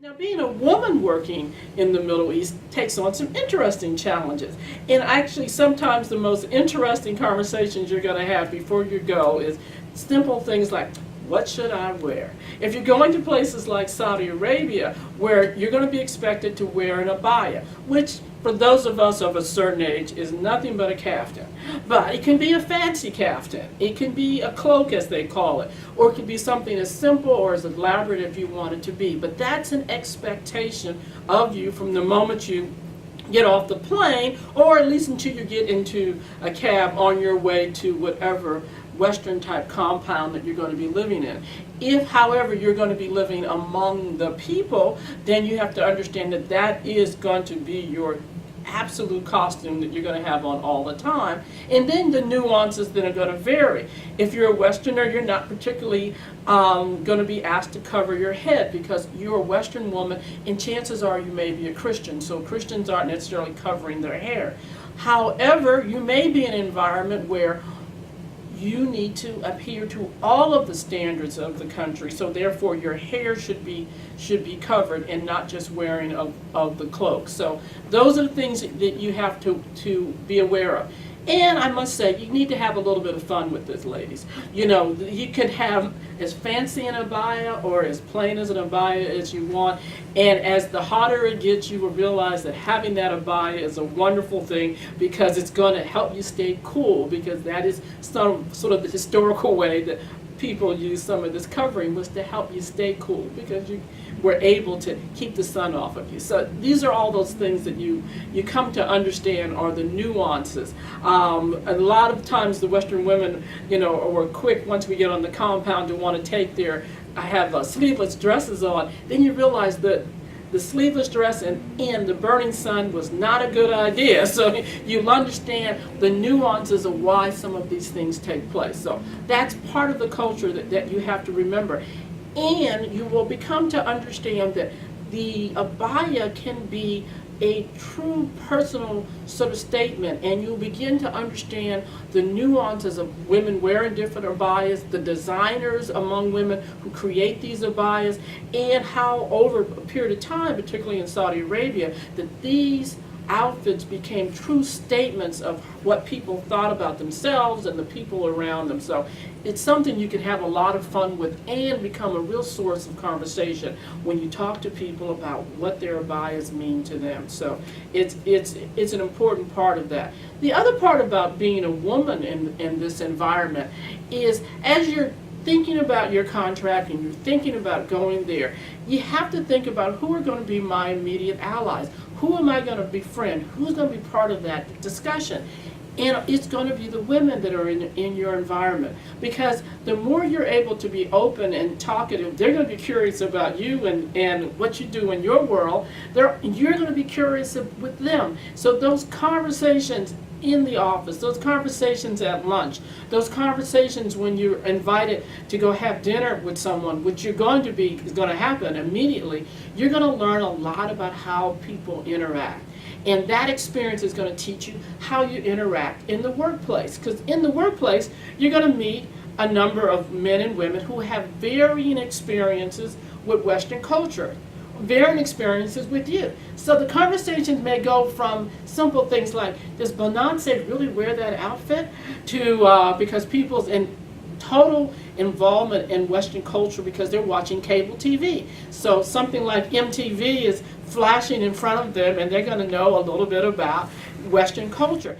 Now, being a woman working in the Middle East takes on some interesting challenges. And actually, sometimes the most interesting conversations you're going to have before you go is simple things like, what should I wear? If you're going to places like Saudi Arabia, where you're going to be expected to wear an abaya, which for those of us of a certain age is nothing but a kaftan. But it can be a fancy kaftan. It can be a cloak, as they call it. Or it can be something as simple or as elaborate if you want it to be. But that's an expectation of you from the moment you get off the plane, or at least until you get into a cab on your way to whatever Western type compound that you're going to be living in. If, however, you're going to be living among the people, then you have to understand that that is going to be your absolute costume that you're going to have on all the time. And then the nuances that are going to vary. If you're a Westerner, you're not particularly going to be asked to cover your head because you're a Western woman, and chances are you may be a Christian, so Christians aren't necessarily covering their hair. However, you may be in an environment where you need to adhere to all of the standards of the country, so therefore your hair should be covered and not just wearing of the cloak. So those are the things that you have to be aware of. And I must say, you need to have a little bit of fun with this, ladies. You know, you can have as fancy an abaya or as plain as an abaya as you want. And as the hotter it gets, you will realize that having that abaya is a wonderful thing because it's going to help you stay cool, because that is some sort of the historical way that people use some of this covering, was to help you stay cool because you were able to keep the sun off of you. So these are all those things that you come to understand are the nuances. A lot of times the Western women, you know, are quick once we get on the compound to want to take their, I have sleeveless dresses on. Then you realize that the sleeveless dress in the burning sun was not a good idea. So you'll understand the nuances of why some of these things take place. So that's part of the culture that you have to remember. And you will become to understand that the abaya can be a true personal sort of statement, and you'll begin to understand the nuances of women wearing different abayas, the designers among women who create these abayas, and how over a period of time, particularly in Saudi Arabia, that these outfits became true statements of what people thought about themselves and the people around them. So it's something you can have a lot of fun with and become a real source of conversation when you talk to people about what their abayas mean to them. So it's an important part of that. The other part about being a woman in this environment is, as you're thinking about your contract and you're thinking about going there, you have to think about who are going to be my immediate allies. Who am I going to befriend? Who's going to be part of that discussion? And it's going to be the women that are in your environment, because the more you're able to be open and talkative, they're going to be curious about you and what you do in your world. You're going to be curious with them. So those conversations in the office, those conversations at lunch, those conversations when you're invited to go have dinner with someone, which is going to happen immediately, you're going to learn a lot about how people interact. And that experience is going to teach you how you interact in the workplace. Because in the workplace, you're going to meet a number of men and women who have varying experiences with Western culture, varying experiences with you. So the conversations may go from simple things like, does Bonanza really wear that outfit? To, because people's in total involvement in Western culture because they're watching cable TV. So something like MTV is flashing in front of them and they're going to know a little bit about Western culture.